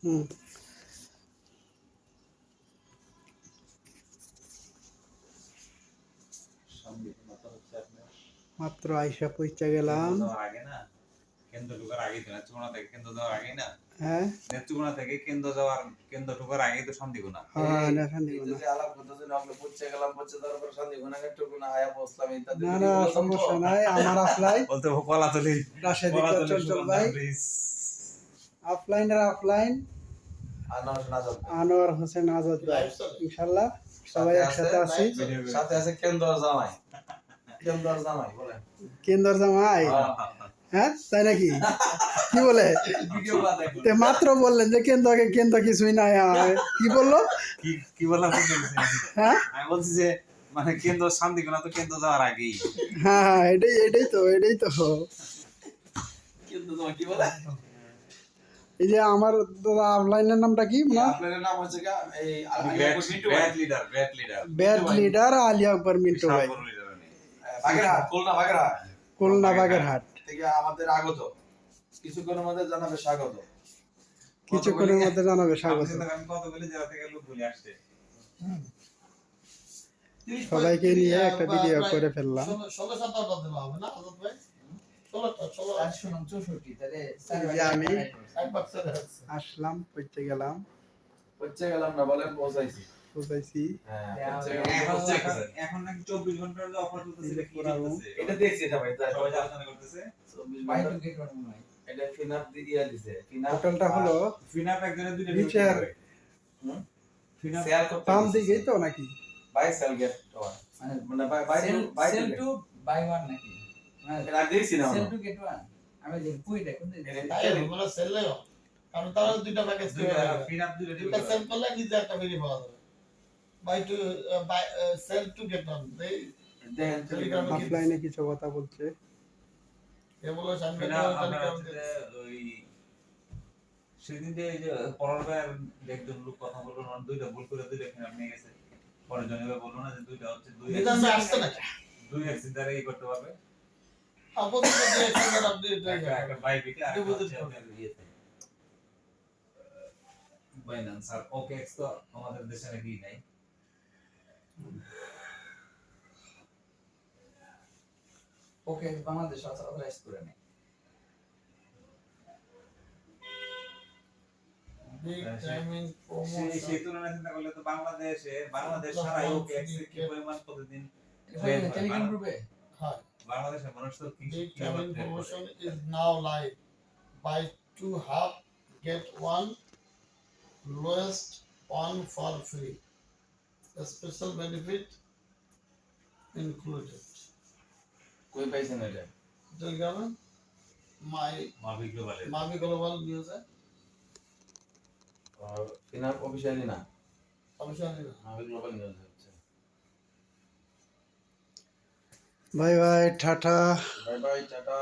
হুম মাত্র আইসা পৌঁছে গেলাম। আগে না কেন্দ্র ঢোকার আগে তো নেত্রকোনা থেকে কেন্দ্র যাওয়ার আগে না, হ্যাঁ নেত্রকোনা থেকে কেন্দ্র ঢোকার আগে তো সন্ধিগুনা। হ্যাঁ না শান্তিগুনা। না না সমস্যা নাই, আমার অফলাইন বলতে কলাতলি রাশেদিক চঞ্চল ভাই, অফলাইনের অফলাইন আনোয়ার হোসেন আজাদ ভাই। ইনশাআল্লাহ সবাই একসাথে আছি। সাথে আছে জামাই বলেন কেন্দ্র জামাই, হ্যাঁ তাই নাকি? কি বলে? তে মাত্র বললেন যে কেন্দ্র কিছুই নাই। কি বললো? কি বললাম? হ্যাঁ আমি বলছি যে মানে কেন্দ্র শান্তিগুনা তো কেন্দ্র যাওয়ার আগেই। হ্যাঁ হ্যাঁ এটাই তো কিন্তু তোমার কি বলে এই যে আমার দাদা অফলাইনের নামটা কি না? আপনার নাম হচ্ছে এই ব্যাড লিডার আলী আকবর মিন্টু ভাই, বাগেরহাট, খুলনা বাগেরহাট থেকে আমাদের আগত কিছুক্ষণের মধ্যে জানাবে স্বাগত। কিছুক্ষণের মধ্যে জানাবে স্বাগত। আমি কতগুলি জেলা থেকে লোক বলে আসছে। সবাইকে নিয়ে একটা ভিডিও করে ফেললাম। আমি আসলাম, পৌঁছে গেলাম না বলেন পৌঁছাইছি। এখন নাকি 24 ঘন্টার যে অফার চলতেছে কি চলতেছে? এটা দেখছি এটা ভাই সবাই আলোচনা করতেছে। 24 ঘন্টা এটা ফিনাপ দিয়া দিছে। হোটেলটা হলো ফিনাপ একজনের দুইটা নিচের ফিনাপ শেয়ার করতে বাম দিকেই তো নাকি? বাই সেল গেট মানে buy sell two buy one নাকি? এটা দেখছি না সেল টু গেট ওয়ান। আমি যে পুইটা কোন দিন তাই বলে সেল লও, কারণ তারা দুইটা প্যাকেজ করে ফিনাপ দুইটা দুইটা সেল করলে নিজে একটা ফ্রি পাওয়া যাবে। Buy two buy sell two get one দেই দেখেন টেলিগ্রাম অফলাইনে কিছু কথা বলছে। এ বলে সামনে ফিনাপ তো আপনারা টেলিগ্রাম হচ্ছে ওই সেদিন যে এই যে পরের একজন লোক কথা বললো না, দুইটা ভুল করে দুইটা ফিনাপ নিয়ে গেছে। পরের জনকে বললো না যে দুইটা হচ্ছে নিদান আসছে না দুই এক্সিডারে ই করতে পারবে। আপনি যে একটা আপডেট একটা বাইবিটে আর বুঝতে হচ্ছে আপনার ইয়েতে বাইন্যান্স আর ওকেএক্স তো আমাদের দেশে নাকি নাই। ওকে বাংলাদেশ অথরাইজ করে নেই। বিগ টাইমিং সেই প্রমোশন তুলনায় চিন্তা করলে তো বাংলাদেশ ছাড়াই ওকেএক্স কি পরিমাণ প্রতিদিন টেলিগ্রাম গ্রুপে হ্যাঁ বাংলাদেশের মানুষ তো কি Big Time promotion is now live. Buy two half, get one, lowest one for free. A special benefit included. কই পাইছেন এটা Telegram, my মাভি গ্লোবালে Mavi Global News, ফিনাপ অফিশিয়ালি না অবশ্যই আমি গ্লোবাল নিউজ হচ্ছে। Bye bye tata. Bye bye tata.